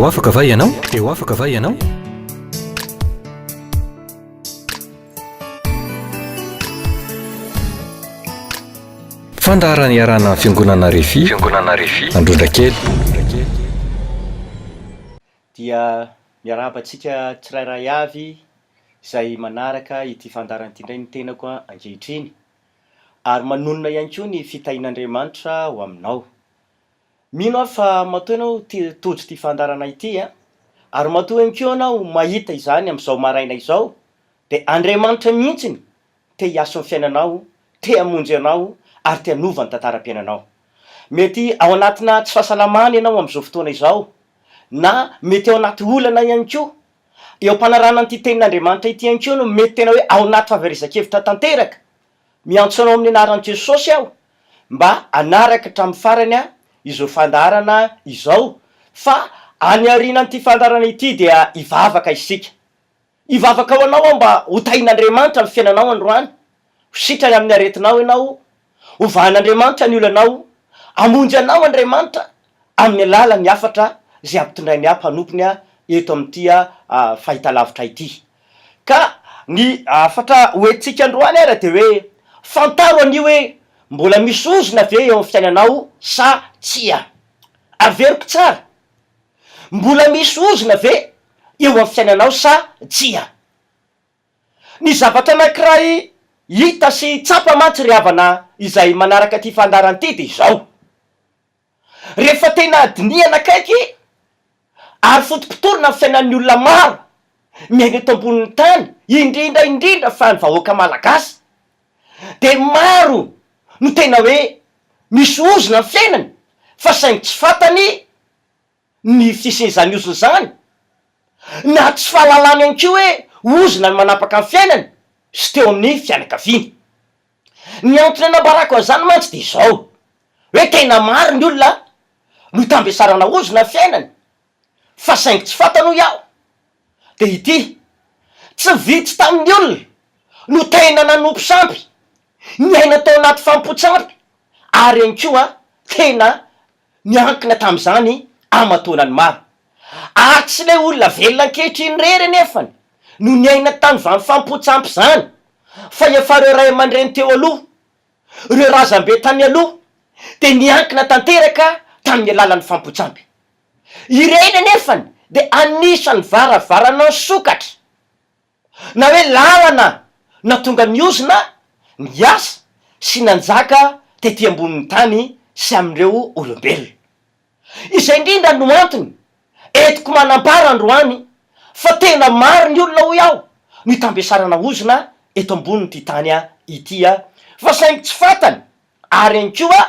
Eo afaka va ianao? Eo afaka va ianao? Fandarany iarana fiangonana RHEFI Androndrakely. Dia miarabantsika tsirairay avy izay manaraka ity fandarana ity indray ny tenako ankehitriny, ary manonona ihany koa ny fitahin'Andriamanitra ho aminao. Mino aho fa matoa ianao tojo ity fandarana ity ary matoa ihany koa ianao mahita izany amin'izao maraina izao, de Andriamanitra mihitsiny te hiasa amin'ny fiainanao, te hamonjy anao ary te hanova ny tantaram-piainanao. Mety ao anatina tsy fahasalamana ianao amin'izao fotoana izao, na mety ao anaty olana ihany koa. Eo am-panarahana an'ity tenin'Andriamanitra ity ihany koa no mety tena hoe ao anaty fahaverizan-kevitra tanteraka. Miantso anao amin'ny anaran'i Jesosy aho mba hanaraka hatramin'ny farany izao fandarana izao, fa any aorianan'ity fandarana ity dia hivavaka isika. Hivavaka ho anao mba ho tahin'Andriamanitra amin'ny fiainanao androany, ho sitrany amin'ny aretinao ianao, ho vahan'Andriamanitra ny olonao, hamonjy anao Andriamanitra amin'ny alalan'ny hafatra izay ampitondrainy mpanompony eto amin'ity fahitalavitra ity. Ka ny hafatra hoentsika androany ara de hoe fantaro anio hoe mbola misy ozona ve eo amin'ny fiainanao sa tsia? Averiko tsara, mbola misy ozona ve eo amin'ny fiainanao sa tsia? Ny zavatra anankiray hita sy tsapa mantsy ry havana izay manaraka ty fandarana ity de izao: rehefa tena diniana akaiky ary fotom-pitorana amin'ny fiainan'ny olona maro miaina eto ambonin'ny tany, indrindra fa ny vahoaka malagasy, de maro no tena hoe misy ozona amin'ny fiainany fa saingy tsy fantany ny fisian'izany ozona zany, na tsy fahalalany ihany koa hoe ozona ny manapaka amin'ny fiainany sy teo amin'ny fianakaviany. Ny antony anambarako an'izany mantsy de izao hoe tena maro ny olona no tambesarana ozona amin'ny fiainany fa saingy tsy fantano iaho. De ity tsy vitsy tamin'ny olona no tena nanompo sampy, niaina tao anaty fampotsampy, ary ihany koa tena niankina tamin'izany amatonany maro. Ary tsy le olona velona ankehitriny rery nefany no niaina tamin'izany fampotsampy zany, fa efa reo ray aman-dreny teo aloha, reo razambe tany aloha, de niankina tanteraka tamin'ny alalan'ny fampotsampy. Ireny nefany de anisan'ny varavarana sokatra na hoe lalana na tonga niozona ny asa sy nanjaka tety ambonin'ny tany sy amin'ireo olombelona. Izay indrindra no antony etiko manambara androany fa tena maro ny olona ho iaho ny tambesarana ozona eto ambonin'ity tany ity fa saingy tsy fantany ary ihany koa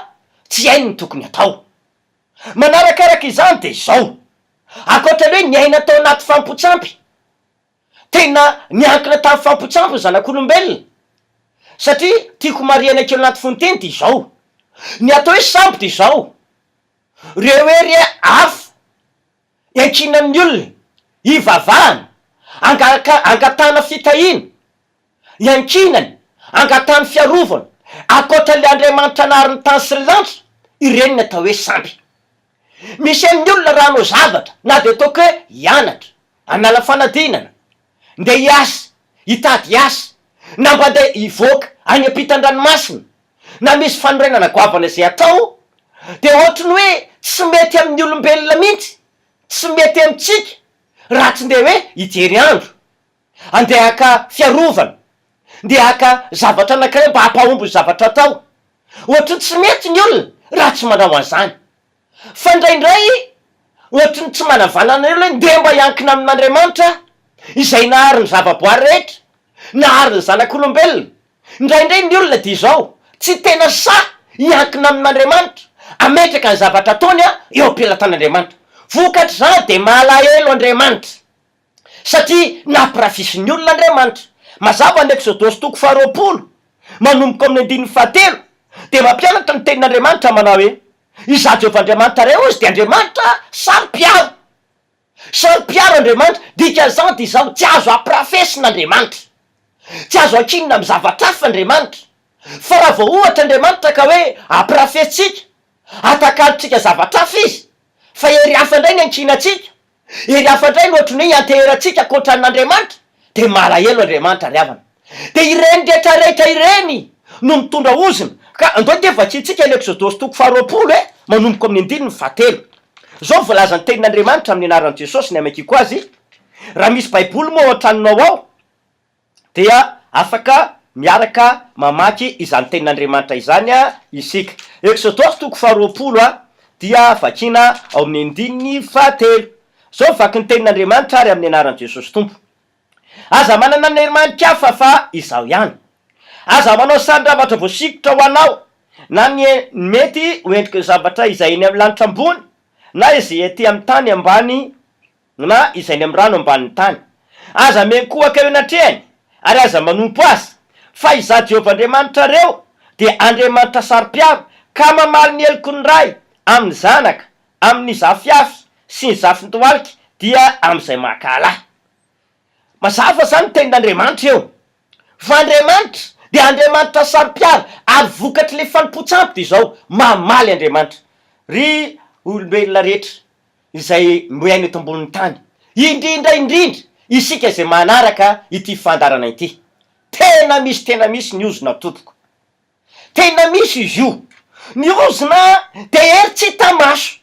tsy hainy ny tokony atao. Manarakaraka izany de izao: ankoatran'ny hoe niaina tao anaty fampotsampy, tena niankina tamin'ny fampotsampy ny zanak'olombelona, satria tiako mariana kely anaty fonteny de izao: ny atao hoe sampy de izao, reo hoe ry afo iankinan'ny olona, hivavahana, angatana fitahina, iankinany, angatana fiarovana, ankoatran'le Andriamanitra nariny tany sy ny lanitra, ireny ny atao hoe sampy. Misy amin'ny olona raha hanao zavatra na de ataoko hoe hianatra, hanala fanadinana, nde hiasa, hitady asa, na mba de hivoaka any ampitan-dranomasina, na misy fanorenana goavana izay atao, de ohatrany hoe tsy mety amin'ny olombelona mihitsy, tsy mety amintsika raha tsy nde hoe hijery andro, andeha haka fiarovana, ndeha haka zavatra anankiray mba hampahomby ny zavatra atao. Ohatrany tsy mety ny olona raha tsy manao an'izany. Fa indraindray ohatrany tsy manavalana ny olona ndeha mba hiankina amin'Andriamanitra izay nahary ny zavaboary rehetra, nahary ny zanak'olombelona. Indraindray ny olona de izao tsy tena hiankina amin'Andriamanitra, ametraka ny zavatra ataony eo am-pelantan'Andriamanitra. Vokatra zany de malahelo Andriamanitra satria nampirafisiny olona Andriamanitra. Mazava ny Exodosy 2:20 manomboka amin'ny 9:7 de mampianatra ny tenin'Andriamanitra manao hoe iza Jehovah-Andriamanitra ray ozy de Andriamanitra samy-piaro. Samy-piaro Andriamanitra, dikan'izany de izao tsy azo amparafesin'Andriamanitra, tsy azo ankinina amin'ny zavatra hafa Andriamanitra. Fa raha vao ohatra Andriamanitra ka hoe amparafesitsika, atakalotsika zavatra hafa izy, fa ery hafa indray ny ankinantsika, ery afatra iny ohatry ny anteheratsika kotran'Andriamanitra de malahelo Andriamanitra riavana. De ireny rehetra rehetra ireny no mitondra ozona ka andao de efa tsitsika ny Exodosy 20 manomboka amin'ny 9:7. Zao voalaza ny tenin'Andriamanitra amin'ny anaran'i Jesosy ny amakiko azy. Raha misy baiboly moa an-tranonao ao dia afaka miaraka mamaky izany tenin'Andriamanitra izany isika. Exodosy 20 dia vakina ao amin'ny 9:7. Zao vaky ny tenin'Andriamanitra ary amin'ny anaran'i Jesosy Tompo. Aza manana Andriamanitra fa izao ihany. Aza manao sandravatra voasikotra ho anao, na ny mety hoendrika zavatra izay eny amin'ny lanitra ambony, na izay ety amin'ny tany ambany, na izay eny amin'ny rano ambanin'ny tany. Aza menkohaka eo anatrehany, ary aza manompo azy. Fa iza Jehovah Andriamanitra reo de Andriamanitra saro-piaro, ka mamaly ny eloko ny ray amin'ny zanaka, amin'ny zafiafy sy ny zafin-toalika dia amin'izay makalahy. Mazava zany ny tenin'Andriamanitra eo. Fa Andriamanitra de Andriamanitra saro-piaro ary vokatry le fanompo-tsampy izao mamaly Andriamanitra ry olombelona rehetra izay miaina eto ambonin'ny tany, indrindra isika izay manaraka ity fandarana ity. Tena misy ny ozona tompoko. Tena misy izy io. Ny ozona de ery tsy hita maso.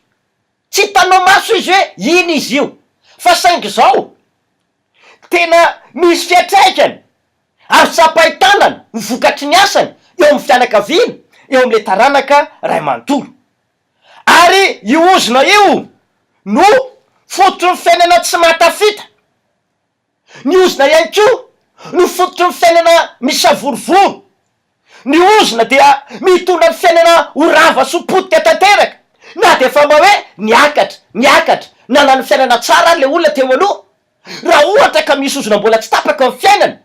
Tsy hitanao maso izy hoe iny izy io. Fa saingy zao tena misy fiatraikany ary tsapahitanana ny vokatry ny asany eo amin'ny fianakaviana, eo amin'le taranaka ray manontolo. Ary io ozona io no fototry ny fiainana tsy matafita. Ny ozona ihany koa no fototry ny fiainana misavorovoro. Ny ozona dia mitondra ny fiainana ho rava sy potika tanteraka. Na de fa mba hoe niakatra nanano fiainana tsara le olona teo aloha. Raha ohatra ka misy ozona mbola tsy tapaka amin'ny fiainana,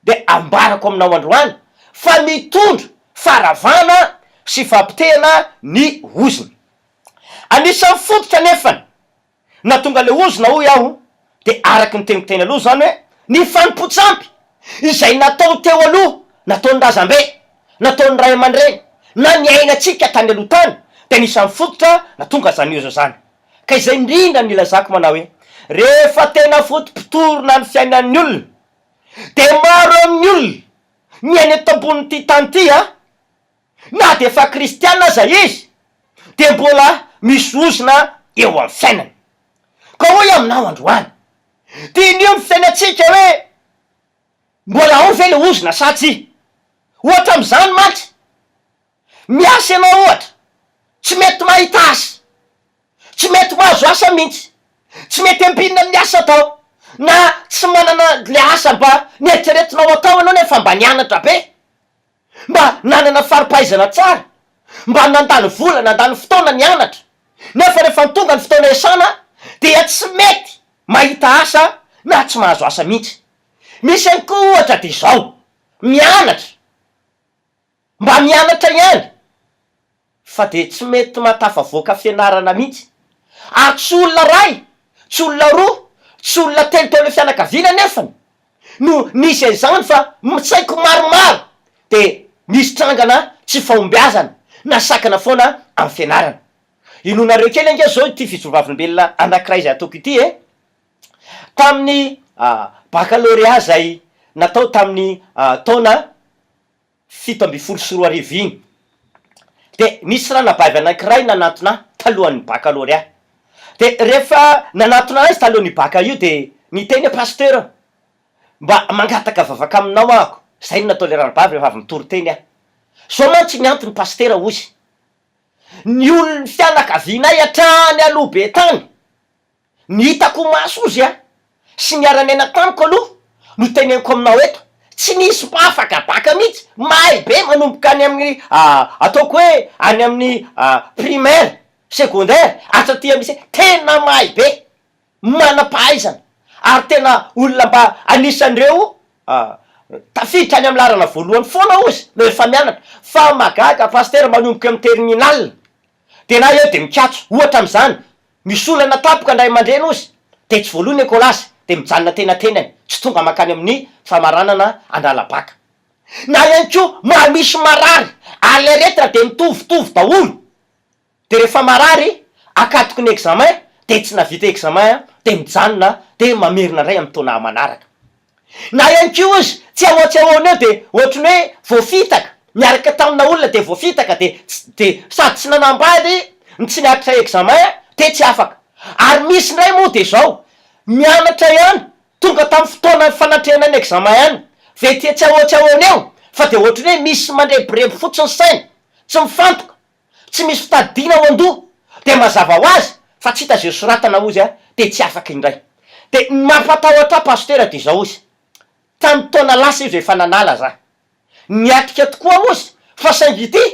de ambarako aminao androany fa mitondra faravana sy fampitehana ny ozona. Anisan'ny fototra nefany na tonga le ozona hoy aho de araky ny teniteny aloha zany hoe ny fanompo-tsampy izay natao teo aloha, nataon'ny razambe, nataon'ny ray aman-dreny, na ny ainatsika tany aloha tany, de anisan'ny fototra na tonga zany io zany. Ka izay indrindra ny ilazako manao hoe rehefa tena fotom-pitorona ny fiainan'ny olona de maro amin'ny olona ny ainy eto ambonin'ity tany ity na de fa kristiana aza izy de mbola misy ozona eo amin'ny fiainany. Ka hoy aminao androany, tian'io ny fiainatsika hoe mbola ao ve le ozona sa tsy? Ohatra am'izany mantsy, miasa ianao ohatra, tsy mety mahita asa, tsy mety mahazo asa mihitsy, tsy mety ampinina amin'ny asa atao, na tsy manana le asa mba nieritreretinao atao ianao nefa mba nianatra be, mba nanana faripahaizana tsara, mba nandany vola, nandany fotoana nianatra, nefa rehefa tonga ny fotoana iasana dia tsy mety mahita asa na tsy mahazo asa mihitsy. Misy ihany koa ohatra de izao, mianatra, mba mianatra ihany fa de tsy mety matafavoaka fianarana mihitsy, ary tsy olona ray, tsy olona roa, tsy olona telo teo le fianakaviana nefany no nisy izany fa mitsaiko maromaro de misy trangana tsy fahombiazana na sakana foana amin'ny fianarana. Inonareo kely anga zao ity fitsovavam-belona anankiray izay ataoko ity tamin'ny baccalauréat zay natao tamin'ny taona 17 iny, de nisy ranabavy anankiray nanantona talohan'ny baccalauréat. De rehefa nanantona azy talohan'ny bacca io de niteny pasteur mba mangataka vavaka aminao ahako. Zay no natao le ranabavy rehefa avy mitory teny so mantsy niantony pasteur ozy, ny olon'ny fianakavianay hatrany aloha be tany ny hitako maso ozy sy niara-niaina tamiko aloha no teneniko aminao eto, tsy nisy mba afaka baka mihitsy, mahay be manomboka any amin'ny ataoko hoe any amin'ny primaire, secondaire, atratia misy tena mahay be, manam-pahaizana ary tena olona mba anisan'ireo tafiditra any amin'ny larana voalohany foana ozy no efa mianatra. Fa magaga pasteur manomboka amin'ny terminal de na eo de mikatso. Ohatra am'izany, misy olana tapoka ndray aman-dreny ozy de tsy voalohany ekôlasy de mijanona tenatenany, tsy tonga makany amin'ny famaranana andalabaka. Na ihany koa misy marary ale rehetra de mitovitovy daholo, de rehefa marary akatoko ny examen de tsy navita examen de mijanona de mamerina indray amin'ny taona manaraka. Na ihany ko izy tsy ahoatsy eo de ohatrany hoe voafitaka miaraka tamina olona de voafitaka de sady tsy nanambady ny tsy niakitra examen de tsy afaka. Ary misy indray moa de zao mianatra ihany tonga tamin'ny fotoana fanatrehanany examen ihany ve tia tsy ahoatsy eo fa de ohatrany hoe misy mandrebireby fotsiny saina tsy mifantoka tsy misy fitadidiana ao an-doha de mazava ho azy fa tsy hita zay soratana ozy de tsy afaka indray. De mampatahotra pasitera de zao izy tamin'ny taona lasa izy efa nanala za niatrika tokoa ozy fa saingy ity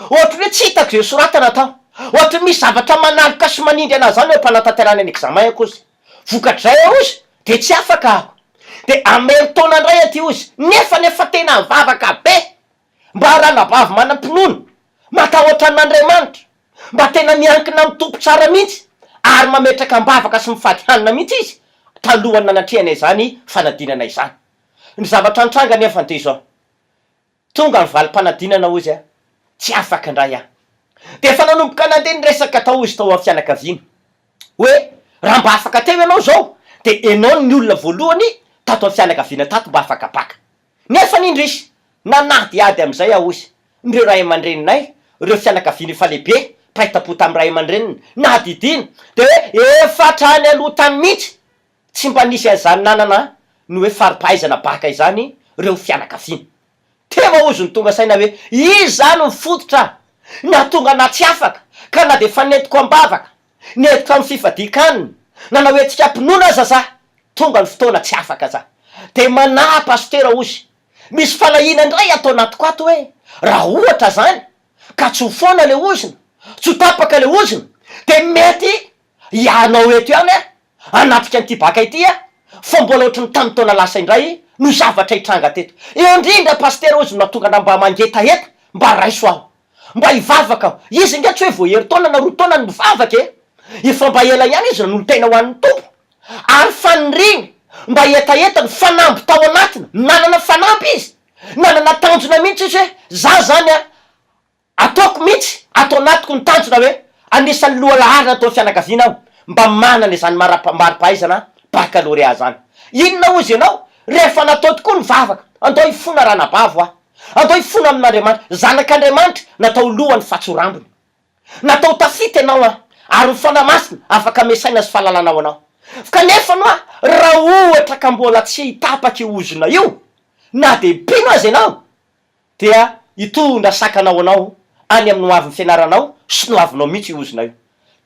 ohatrany hoe tsy hitako zay soratana tao ohatra misy zavatra manaloka sy manindry anazy zany hoe mpanataterana any examen akozy vokatray eo ozy de tsy afaka ako de amery taona indray aty ozy nefa tena mivavaka be mba ranabavy manam-pinono matahotra n'Andriamanitra mba tena miankina mitompo tsara mihitsy ary mametraka mbavaka sy mifady hanina mihitsy izy talohany nanatrehanay zany fanadinana izany. Ny zavatra nitranga nefa de zao tonga ny valim-panadinana ozy tsy afaka indray de efa nanomboka nandeha nyresaka tao izy tao amin'ny fianakaviana hoe raha mba afaka teo ianao zao de enao ny olona voalohany tato amin'ny fianakaviana tato mba afaka baka. Nefa nindrisy nanadiady am'izay ozy ndreo ray aman-dreninay ireo fianakaviana efa lehibe mpaitapo tamin'ny ray aman-dreniny nadidina de hoe efatrany aloha tany mihitsy tsy mba nisy azany nanana no hoe faripahaizana baka izany reo fianakaviana. Tena ozy ny tonga saina hoe izy zany mifototra na tonga na tsy afaka ka na de fa netiko ambavaka netiko amin'ny fifadikaniny nana hoe tsika mpinona aza za tonga ny fotoana tsy afaka za de mana pasitera ozy misy falahina indray atao anatiko ato hoe raha ohatra zany ka tsy ho foana le ozina tsy ho tapaka le ozina de mety ianao eto ihany anatika an'ity baka ity fa mbola ohatrany tamin'ny taona lasa indray no zavatra hitranga teto eo indrindra pasitera ozy no tonga na mba mangetaheta mba raiso aho mba hivavaka aho izy nga tsy hoe voahery taona na roa taona ny mivavaka efa mba ela ihany izy nolo tena ho an'ny tompo ary faniriny mba hetaheta ny fanamby tao anatiny nanana fanampy izy nanana tanjona mihitsy izy hoe za zany ataoko mihitsy atao anatiko ny tanjona hoe anisan'ny loha laharina atao fianakaviana aho mba manana izany maripahaizana bakalorea zany. Inona ozy ianao rehefa natao tokoa ny vavaka andao hifona ranabavo andao hifona amin'Andriamanitra zanak'Andriamanitra natao lohany fatsorambony natao tafita ianao ary mifanamasina afaka mesaina sy fahalalanao anao kanefa no raha ohatra ka mbola tsy hitapaky ozona io na de pino azy ianao dia hitondra sakanao anao any amin'ny hoavin'ny fianaranao sy no avinao mihitsy ozona io.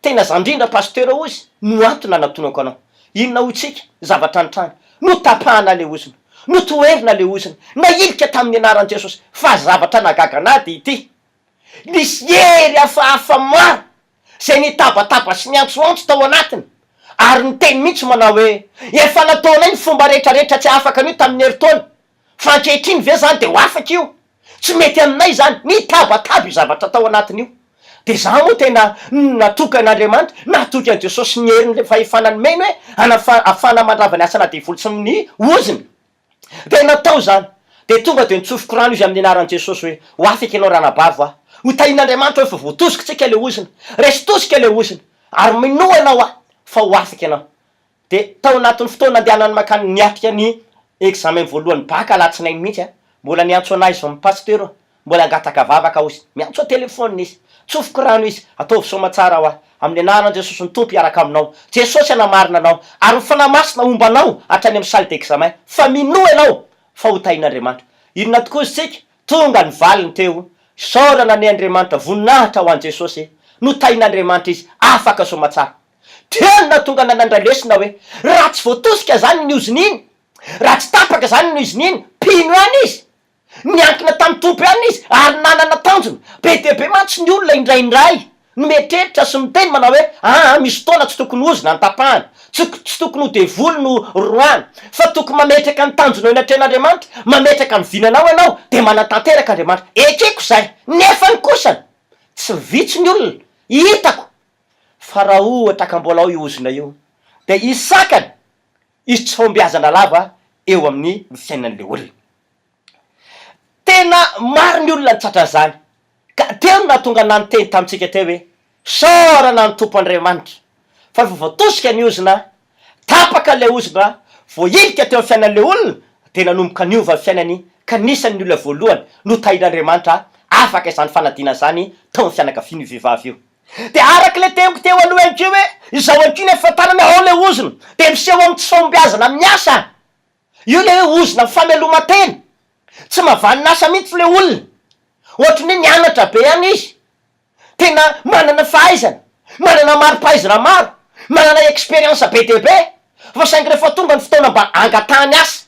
Tena zandrindra pasitera ozy no antona natonako anao inona ho tsika zavatra nitranga no tapahana le ozona no toerina le ozina na ilika tamin'ny anaran'i Jesosy fa zavatra nagaganady ity nisy hery hafahafa maro zay nitabataba sy niantsoantso tao anatiny ary niteny mihitsy manao hoe efa nataonay ny fomba rehetrarehetra tsy afaka an'io tamin'ny heritaona fa ankehitriny ve zany de ho afaka io tsy mety aminay zany nitabataba io zavatra tao anatiny io de za moa tena natoka an'Andriamanitra natoky an' Jesosy ny heriny le fahefanany meny hoe afana mandravany asana devoly sy ny oziny de natao zany de tonga de nitsofoko rano izy amin'ny anaran'i Jesosy hoe ho afaka ianao ranabavo ho tahin'Andriamanitra hoe fa voatosika tsika le ozina resy tosika le ozina ary minoa ianao fa ho afaka ianao. De tao anatin'ny fotoana andehanany makany niatrika ny examen voalohany baka alatsinainy mihitsy mbola niantso anazy fa mipasitero mbola angataka vavaka ozy miantso telefônina izy tsofoko rano izy ataovy somatsara amin'ny anaran'i Jesosy ny tompo iaraka aminao Jesosy anamarina anao ary mifanamasina ombanao hatrany amin'ny salle d'examen fa minoa ianao fa ho tahin'Andriamanitra. Inona tokoa izy tsika tonga ny valiny teo saorana ny Andriamanitra voninahitra ho an' Jesosy no tahin'Andriamanitra izy afaka somatsara tena tonga nanandralesina hoe raha tsy voatosika zany ny oziny iny raha tsy tapaka zany ny oziny iny pino ihany izy niankina tamin'ny tompo ihany izy ary nanana tanjona be de be mantsy ny olona indraindray no mietreritra sy miteny manao hoe misy fotoana tsy tokony ozina ny tapahana tsy tokony ho devoly no roana fa tokony mametraka ny tanjona inatrehan'Andriamanitra mametraka ny vinanao ianao de manatanteraka Andriamanitra ekeko zay nefa ny kosany tsy vitsy ny olona hitako fa raha ohatra ka mbola ao iozina io de isakany izy tsy fombiazana lava eo amin'ny fiainan'le olona. Tena maro ny olona nitsatra zany ka teo na tonga nanonteny tamintsika teo hoe saorana ny tompo Andriamanitra fa rehefa voatosika ny ozina tapaka le ozona voailika teo amin'ny fiainan'le olona de nanomboka niova ny fiainany ka nisan'ny olona voalohany no tahin'Andriamanitra afaka izany fanadina zany tao amin'ny fianakaviany vehivavy io. De araka le teoko teo aloha ankeo hoe izao ankiny efatarana ao le ozona de miseho amin'ny tsy fahombiazana miasa io le hoe ozona fameloma-tena tsy mahavanina asa mihitsy le olona ohatrany hoe nianatra be any izy tena manana fahaizana manana mari-pahaizana maro manana expérience be de be fa saingy rehefa tonga ny fotoana mba angatahany asa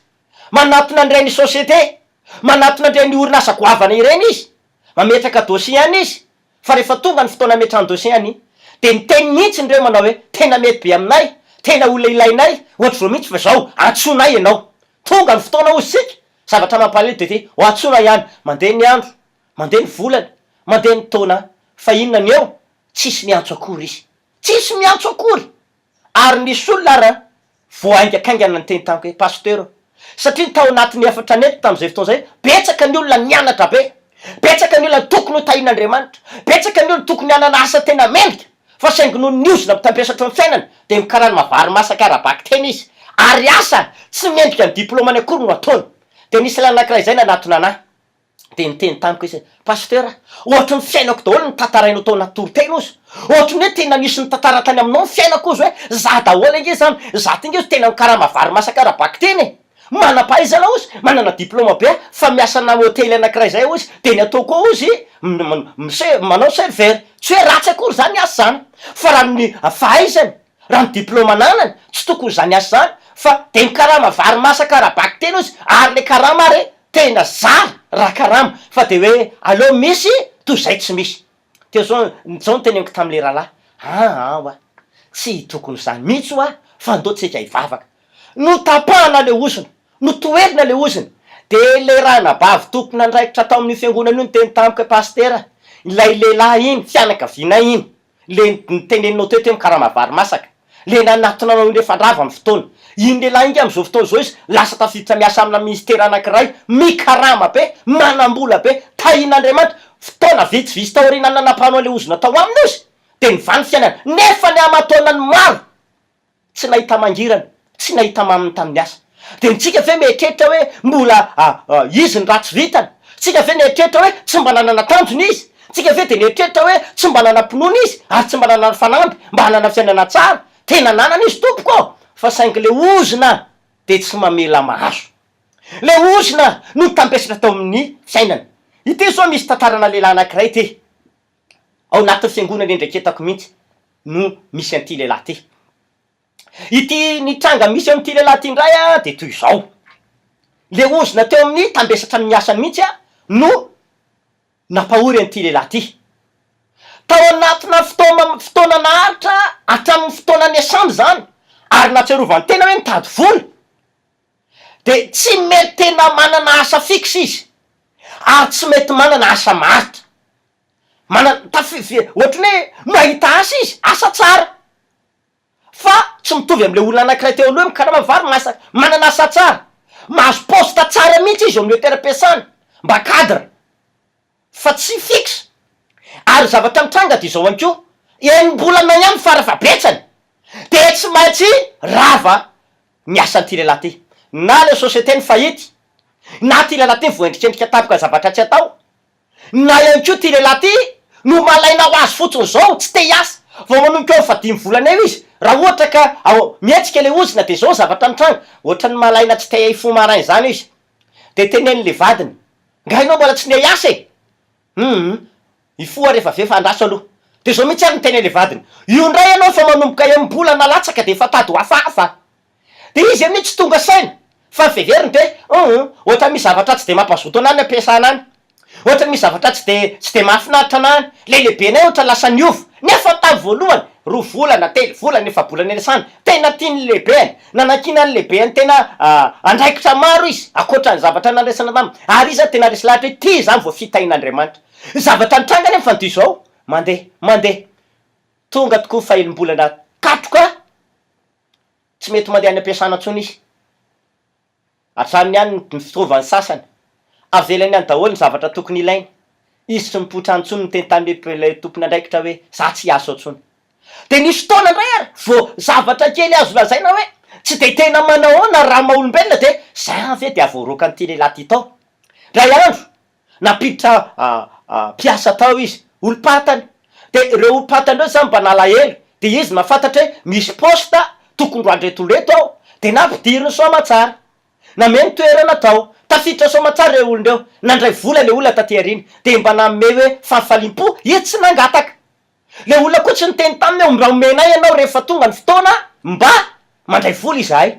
manatona an'ireny société manatona an'ireny orinasa goavana ireny izy mametraka dossier any izy fa rehefa tonga ny fotoana metrany dossier any de miteny mihitsy ndreo manao hoe tena mety be aminay tena olona ilainay ohatra zao mihitsy fa zao antsonay ianao tonga ny fotoana ozy sika zavatra mampalely de te ho antsona ihany mandeha ny andro mandeha ny volana mandeha ny taona fa inona ny eo tsisy miantso akory izy tsisy miantso akory ary nisy olona ara voaingakaingana ny teny tamiko hoe pasteur satria tao anatin'ny efatra neto tam'izay fotoana zay betsaka ny olona nianatra be betsaka ny olona tokony ho tahin'Andriamanitra betsaka ny olona tokony hanana asa tena mendrika fa saingy noho niozona mitampiasatra amin'ny fiainany de mikarany mavary masaka arabaky tena izy ary asa tsy mendrika ny diplômany akory no ataony de nisy lay anankiray zay nanatona anahy de niteny tamiko izy pasteur ohatra ny fiainako daholo ny tantarainao tao anaty torotena ozy ohatra ny hoe tena nisy ny tantara tany aminao ny fiainako ozy hoe za daholo ange zany za tinga izy tena mikaraha mavary masaka arabaky teny e manam-pahaizana ozy manana diplôma be fa miasa na hôtely anankiray zay ozy de ny atao koa ozy manao serveur tsy hoe ratsy akory zany asa zany fa raha ny fahaizany raha ny diplôma ananany tsy tokony zany asa zany fa de mikaraha mavary masaka arabaky teny ozy ary le karama ary tena zara raha karama fa de hoe aleo misy toy zay tsy misy teo zao ny teneniko tam'le rahalahy oa tsy tokony zany mihitsy oa fa ndotsika hivavaka no tapahana le ozona no toerina le ozona de le raha nabavy tokony andraikitra atao amin'ny fiangonana io ny teny tamiko hoe pasteur ilay lehilahy iny fianakaviana iny le niteneninao teo mikaraha mavary masaka le nanatonanao iny rehefa andrava amin'ny fotoana iny lehilahy ingy am'izao fotoana zao izy lasa tafiditra miasa amina ministera anankiray mikarama be manam-bola be tahin'Andriamanitra fotoana vitsivitsy taorina nanapahana le ozona tao aminy izy de nivany fiainana nefa ny amataonany maro tsy nahita mangirana tsy nahita maminy tamin'ny asa de ntsika ve mietreritra hoe mbola izy ny ratsy vitany tsika ve nietreritra hoe tsy mba nanana tanjony izy tsika ve de nietreritra hoe tsy mba nanam-pinoana izy ary tsy mba nanana fanamby mba hanana fiainana tsara tena nanana izy tompoko fa saingy le ozona de tsy mamela mahazo le ozona no tampiasatra tao amin'ny fiainana ity zao misy tantarana lehilahy anankiray ty ao anatin'ny fiangonana endraketako mihitsy no misy an'ity lehilahy ty ity nitranga misy amin'ity lehilahy ty indray a de toy izao le ozona teo amin'ny tampiasatra amin'ny asany mihitsy a no nampahory an'ity lehilahy ty tao anatina fotoana naharitra hatramin'ny fotoana ny asamby zany ary natserovany tena hoe mitady vola de tsy mety tena manana asa fixe izy ary tsy mety manana asa maritra ohatrany hoe mahita asa izy asa tsara fa tsy mitovy am'le olona anankiray teo aloha mikaraha mavary masaka manana asa tsara mahazo posta tsara mihitsy izy amin'ny toeram-piasana mba cadre fa tsy fixe ary zavatra mitranga de izao anko enim-bolana ihany farafabetsany de tsy maintsy rava miasa n'ity lehilahy ty na le société ny fahity na ty lehilahy ty voendrikendrika tapoka zavatra tsy atao na ihany ko ty lehilahy ty no malaina ho azy fotsiny zao tsy te hiasa vao manomboka eo fa 5 volana eo izy raha ohatra ka mihetsika le ozona de zao zavatra mitranga ohatra ny malaina tsy te ifo marainy zany izy de teneny le vadiny ngahinao mbola tsy ne hiasa e ifoa rehefa ve fa andraso aloha de zao mihitsy ary ny teny le vadiny io ndray ianao fa manomboka embolo nalatsaka de fa tady ho afahafa de izy amin'io tsy tonga saina fa feveriny de ohatra misy zavatra tsy de mampazoto anany ampiasana any ohatra misy zavatra tsy de mahafinaritra anany le lehibenay ohatra lasa niova nefa tamy voalohany 2 volana 3 volana efa bolana elasany tena tiany lehibeany nanakina ny lehibeany tena andraikitra maro izy akoatra ny zavatra nandraisana tamy ary izy tena resy lahatra hoe ty zany vo fitahin'Andriamanitra zavatra nitranga nefa ny ty zao mandeha tonga tokoa fahelim-bolana katroka tsy mety mandeha any ampiasana ntsony izy atraminy any ny fitaovany sasany avelany any daholo ny zavatra tokony ilainy izy tsy mipotra antsony ny teny tany tompony andraikitra hoe za tsy aso antsony de nisy fotoana indray ary vo zavatra kely azo lazaina hoe tsy de tena manao na raha maha-olombelona de za ve de avoaroka an'ity lehilahy ty tao. Ray andro napiditra mpiasa tao izy, olo-patany, de reo olo-patany reo zany mba nalahelo, de izy mahafantatra hoe misy posta tokony roandretoleto ao, de nampidiriny soamatsara, nameny toerana tao, tafiditra soamatsara reo olondreo, nandray vola le olona taty ariny, de mba nanome hoe fahafalim-po, izy tsy nangataka. Le olona koa tsy niteny taminy hoe mba omenay ianao rehefa tonga ny fotoana mba mandray vola izahay,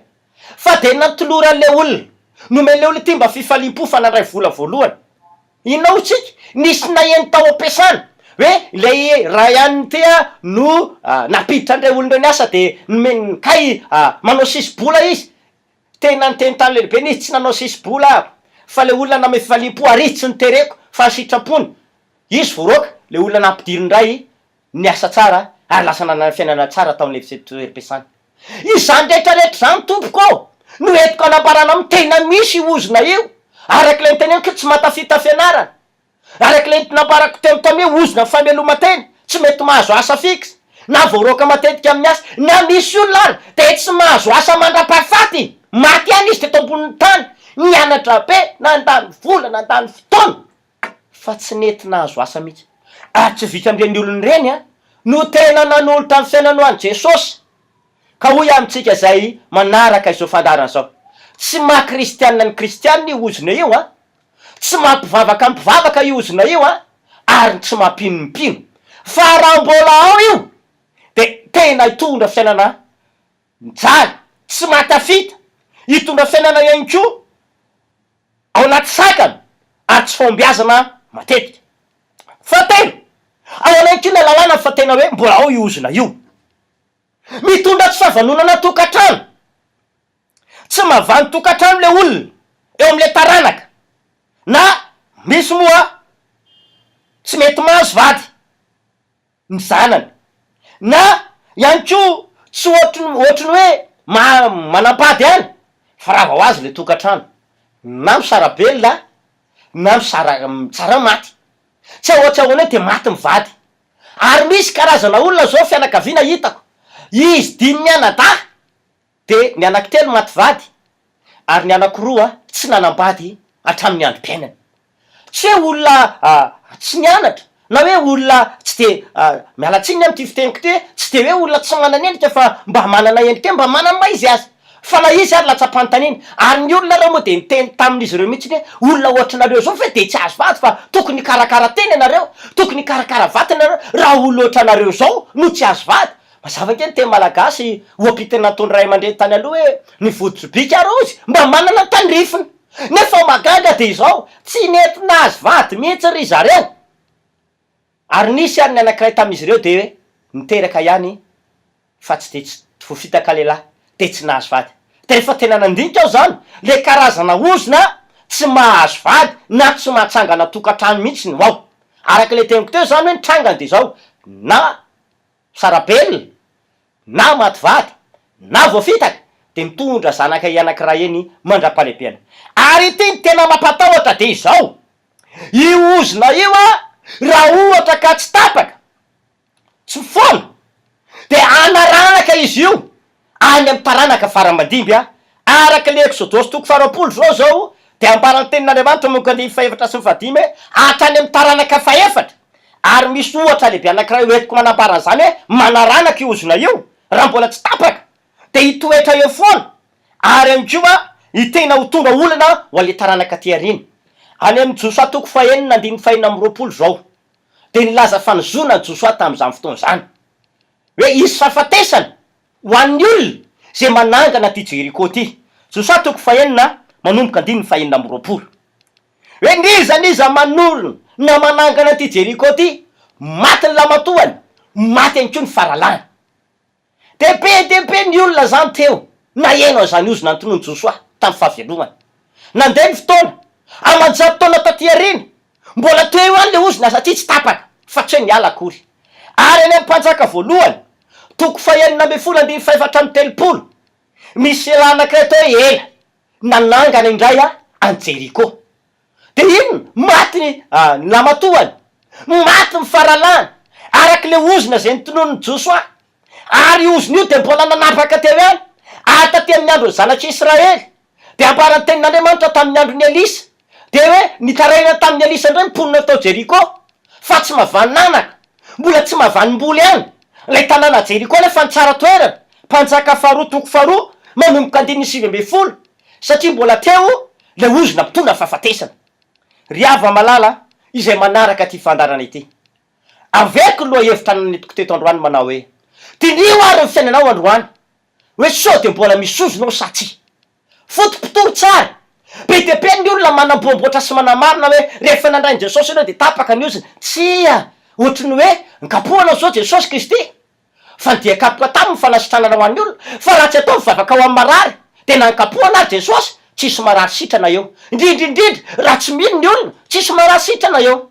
fa de natoloran'le olona nomele olona ty mba fifalim-po fa nandray vola voalohany. Inona tsika nisy naheny tao am-piasana hoe le raha ihany tia no napiditra andray olondreo ny asa de nomeny kay manao sisy-bola izy. Tena niteny tany lehibe nisy tsy nanao sisy-bola fa le olona name fifalim-po aritsy ny tereko fa sitrapony. Izy voaroka le olona nampidirindray ny asa tsara ary lasa nanana fiainana tsara taon'le toeram-piasana. Izany rehetrarehetra zany tompoko ao no entiko anambarana amin'ny tena misy ozona io, araky le niteneniko tsy matafita fianarana, araky le nambarako teo tamy hoe ozona fameloma-tena tsy mety mahazo asa fixe, na voaroka matetika amin'ny asa, na misy olona ary de tsy mahazo asa mandra-pahafaty, maty any izy teto ambonin'ny tany, nianatra be, nandany vola, nandany fotoana, fa tsy nety nahazo asa mihitsy. Ary tsy vita am'reny olony reny no tena nanolotra amin'ny fiainano any Jesosy. Ka hoy amintsika zay manaraka izao fandarana zao, tsy maha-kristianina ny kristianina io ozona io tsy mampivavaka mpivavaka io ozona io ary tsy mampinompino, fa raha mbola ao io de tena hitondra fiainana mijaly, tsy matafita, hitondra fiainana ihany koa ao anaty sakana ary tsy fombiazana matetika. Fa tena ao anaiky na lalàna fa tena hoe mbola ao io ozona io, mitondra tsy fahavanonana tokatrano, tsy mahavany tokatrano le olona eo am'le taranaka, na misy moa tsy mety mahazo vady ny zanany, na ihany ko tsy ohatriny hoe manambady any fa raha vao azy le tokatrano, na misarabelona na tsara maty, tsy ahoatra ahoana hoe de maty mivady. Ary misy karazana olona zao fianakaviana hitako, izy 5 mianadahy de ny anaky 3 maty vady ary ny anakiroa tsy nanambady hatramin'ny androm-piainany. Tsy hoe olona tsy nianatra na hoe olona tsy de mialatsininy am'ty fiteniko ty, tsy de hoe olona tsy manana endrika fa mba manana endrika, mba manana maizy azy, fa la izy ary latsam-panontaniana. Ary ny olona reo moa de niteny tamin'izy ireo mihitsy hoe olona ohatranareo zao fe de tsy azo vady fa tokony karakara teny anareo, tokony karakara vaty anareo, raha olona ohatranareo zao no tsy azo vady. Mazava kely teny malagasy oampitany nataony ray aman-dreny tany aloha hoe nivoditry-bika arozy mba manana tandrifiny, nefa magaga de izao tsy nety nahazo vady mihitsy ry zareo. Ary nisy ary ny anakiray tam'izy ireo de hoe niteraka ihany fa tsy de tsy voafitaka lehilahy de tsy nahazo vady. De rehefa tena nandinika aho zany le karazana ozona tsy mahazo vady na tsy mahatsangana tokatrano mihitsy ny ao. Araky le teniko teo zany hoe nitrangany de zao na sarabelona na maty vady na voafitaka de mitondra zanakay anakiray eny mandra-pahalehibeana. Ary ity ny tena mampatahotra de izao, io ozona io raha ohatra ka tsy tapaka, tsy foana, de anaranaka izy io any amy taranaka faramandimby araky le Exodosy 20 zao de ambarany tenin'Andriamanitra moko 2:7 hoe hatrany amy taranaka 4. Ary misy ohatra lehibe anakiray hoentiko manambara zany hoe manaranaka io ozona io raha mbola tsy tapaka de hitoetra eo foana, ary amikoa hitena ho tonga olana ho ale taranaka ty ariny. Any amy Josoa 4:9-20 zao de nilaza fanozona ny Josoa tam'izany fotoana zany hoe isy fahafatesana ho an'ny olona zay manangana ty Jeriko ty. Josoa 4:9-20 hoe niza manorona na manangana ty Jeriko ty, maty ny lamatoany, maty any ko ny faralany. De be ny olona zany teo nahenao zany ozona antonony Josoa tamy fahavelomany. Nandeha ny fotoana aman-jato taona taty ariny mbola teo any le ozona satria tsy tapaka fa tsy hoe niala akory. Ary any am'mpanjaka voalohany 2:430 misy raha anakiray tao hoe ela nanangana indray any Jeriko. De ino maty ny lamatoany, maty ny faralany araky le ozona zay nitonony Josoa. Ary ozona io de mbola nanapaka teo ihany, Taty amin'ny andro ny zanatr'Israely de ambarany tenin'Andriamanitra tamin'ny andron'ny Elisa de hoe nitaraina tamin'ny Elisa indray mponina tao Jeriko fa tsy mahavany nanaka, mbola tsy mahavanymbola ihany lay tanàna Jeriko nefa ny tsara toerana. Mpanjaka faharoa toko faharoa manomboka 150 satria mbola teo le ozona mpitondra fahafatesana. Ry ava malala izay manaraka ty fandarana ity, aveko loha hevitra nanetiko teto androany manao hoe tindrio ary ny fiainanao androany hoe sao de mbola misy ozonao sa tsy fotompitory tsara. Be de be ny olona manamboamboatra sy manamarina hoe rehefa nandrainy Jesosy anao de tapaka ny ozony. Tsia, ohatrany hoe nkapohanao zao Jesosy Kristy fa dia kapoka taminy fanasitranana ho an'ny olona, fa raha tsy atao mivavaka ho amin'ny marary de nankapohana ary Jesosy tsisy marary sitrana eo. Indrindrindrindra raha tsy mino ny olona tsisy marary sitrana eo.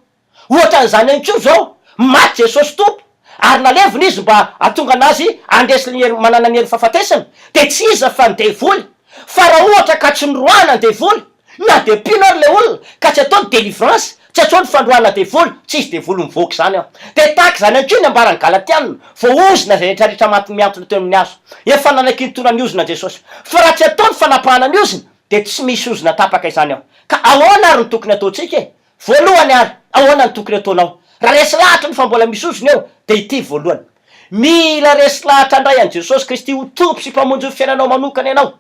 Ohatra n'izany ihany koa zao maty Jesosy tompo ary nalevina izy mba atonga anazy andesy manana ny hery fahafatesana de tsy iza fa ny devoly. Fa raha ohatra ka tsy noroana ny devoly na de pino ary le olona ka tsy atao ny délivrance, tsy atao ny fandroana devoly, tsisy devoly mivoaka zany aho. De tahaka zany any koa ny ambarany Galatiana fa ozona zay rehetrarehetra maty miantona teo amin'ny azo efa nanakintona ny ozona Jesosy. Fa raha tsy atao ny fanapahana ny ozona de tsy misy ozona tapaka izany aho. Ka ahoana ary ny tokony ataontsika e? Voalohany ary ahoana ny tokony ataonao raha resy lahatra ny fa mbola misy ozona eo de ity voalohany, mila resy lahatra andray an' Jesosy Kristy ho tompo sy mpamonjy ny fiainanao manokana ianao.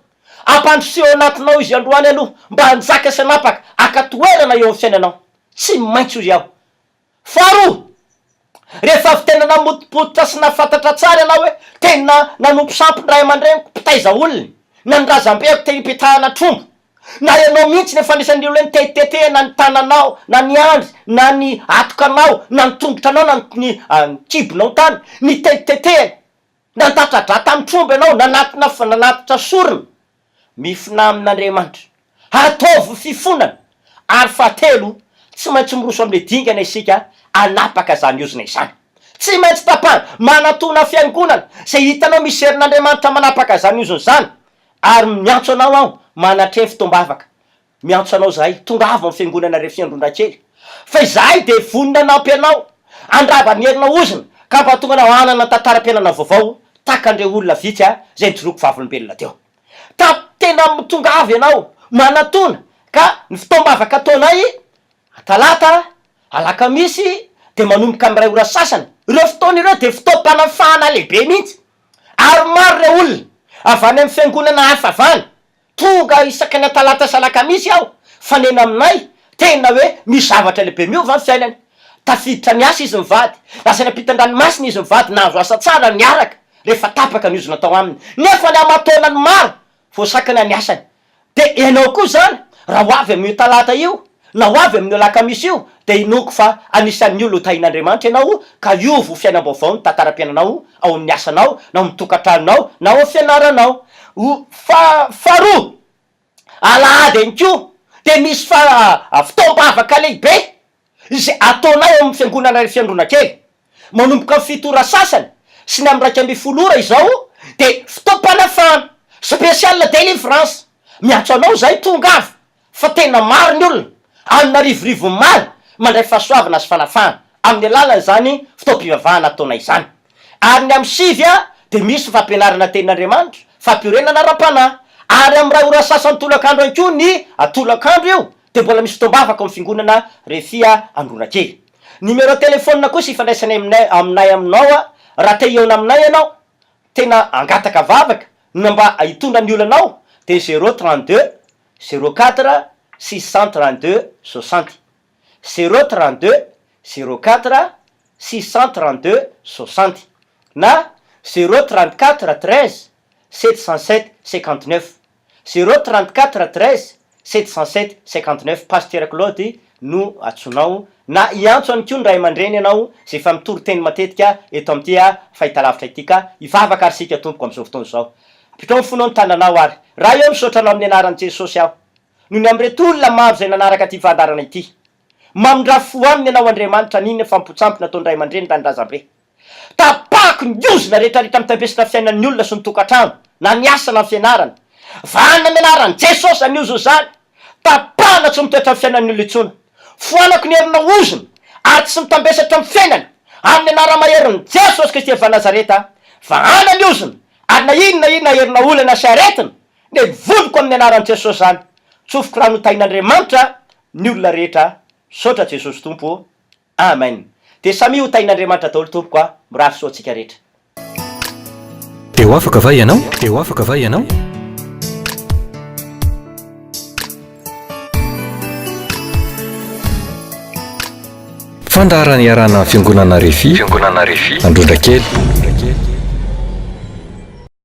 Ampandroseho anatinao izy androany aloha mba hanjaka sy hanapaka akatoerana eo amin'ny fiainanao, tsy maintsy ozy aho. Faharoa, rehefa avy tena namotipototra sy nafantatra tsara ianao hoe tena nanompo sampy ny ray aman-dreniko mpitaiza olona na ny razam-beko te hipetahana trombo, na ianao mihitsy nefa anisan'ny olona ny tehitetehana ny tananao na ny andry na ny atokanao na ny tongotranao na ny kibonao tany ny tehitetehana na ntatradrata tamin'ny trombo ianao nanatitra sorona, mifina amin'Andriamanitra ataovy fifonana. Ary fahatelo, tsy maintsy miroso amin'ny dingana isika anapaka zany ozona izany, tsy maintsy tapana manatona fiangonana zay hitanao misy herin'Andriamanitra manapaka zany ozona zany ary miantso anao aho manatrehny fitombavaka. Miantso anao zahay tongava amin'ny fiangonana RHEFI Androndrakely fa izahay de vonina anampy anao andrava ny herinao ozona ka mba tonga anao hanana tantaram-piainana vaovao taka andreo olona vitsy zay nijoroky vavolombelona teo. Tena mitongava ianao manatona ka ny fitombavaka ataonay Talata, Alakamisy de manomboka amin'ny ray ora sasany. Ireo fotoana ireo de fitom-panafahana lehibe mihitsy ary maro re olona avy any amin'ny fiangonana hafavana tonga isaky ny Talata sy Alakamisy aho fanena aminay tena hoe misy zavatra lehibe miova ny fiainany. Tafiditra ny asa izy mivady, lasaina ampitan-dranomasina izy mivady, nahazo asa tsara niaraka rehefa tapaka ny ozona atao aminy nefa ny amatona ny maro voasakana ny asany. De ianao koa zany raha ho avy amin'io Talata io na ho avy amin'ny Alakamisy io de inoko fa anisan'ny olo tahin'Andriamanitra ianao ka iovo fiainam-baovao ny tantaram-piainanao ao amin'ny asanao na mitokantranonao na ao fianaranao. Faharoa, Alahady any koa de misy fitombavaka lehibe izay ataonay eo amin'ny fiangonana RHEFI Androndrakely manomboka amin'ny 7 ora sasany sy ny amin'ny 12 ora izao de fitom-panafahana spesial délivrance. Miantso anao zay tongava fa tena maro ny olona amin'ny arivorivo maro mandray fahasoavana sy fanafahana amin'ny alalany zany fitaom-pivavahana ataonay izany. Ary ny amin'ny 7 de misy fampianarana tenin'Andriamanitra, fampirenana ara-panahy ary amin'ny ray ora sasany tolakandro any koa ny tolakandro io de mbola misy fitombavaka amin'ny fiangonana RHEFI Androndrakely. Numéro telefônina kosa ifandraisanay aminay aminao raha te iona aminay ianao tena angataka vavaka na mba hitondra ny olanao de 032 04 632 60 032 04 632 60 na 034 13 707 59 034 13 707 59. Pasteur Claude no atsonao na iantso any koa ny ray aman-dreny ianao zay efa mitory teny matetika eto amin'ity fahitalavitra ity ka ivavaka ary sika tompoko amin'izao fotoana izao. Apitao ny fonao ny tananao ary raha eo misaotra anao amin'ny anaran'i Jesosy aho noho ny am'ireto olona maro zay nanaraka ty fandarana ity mamindra fo aminy ianao Andriamanitra ninona fampotsampy nataony ray aman-dreny tany razam-be tapako ny ozona rehetrarehetra mitambesina fiainan'ny olona sy ny tokantrano na ny asa na ny fianarana vanina amin'ny anaran'i Jesosy any ozo zany tapahana tsy mitoetra amin'ny fiainan'ny olona intsony foanako ny herina ozona ary tsy mitambesatra amin'ny fiainany amin'ny anara-maherin'i Jesosy Kristy efa Nazareta vanana ny ozona ary na inona herina olana saretina de voliko amin'ny anaran'i Jesosy zany. Tsofoko rano tain'Andriamanitra ny olona rehetra saotra Jesosy tompo. Amen. De samy ho tain'Andriamanitra daholo tompoko a, mirafy soa antsika rehetra. Eo afaka va ianao? Eo afaka va ianao? Fandarany iarana fiangonana RHEFI Androndrakely.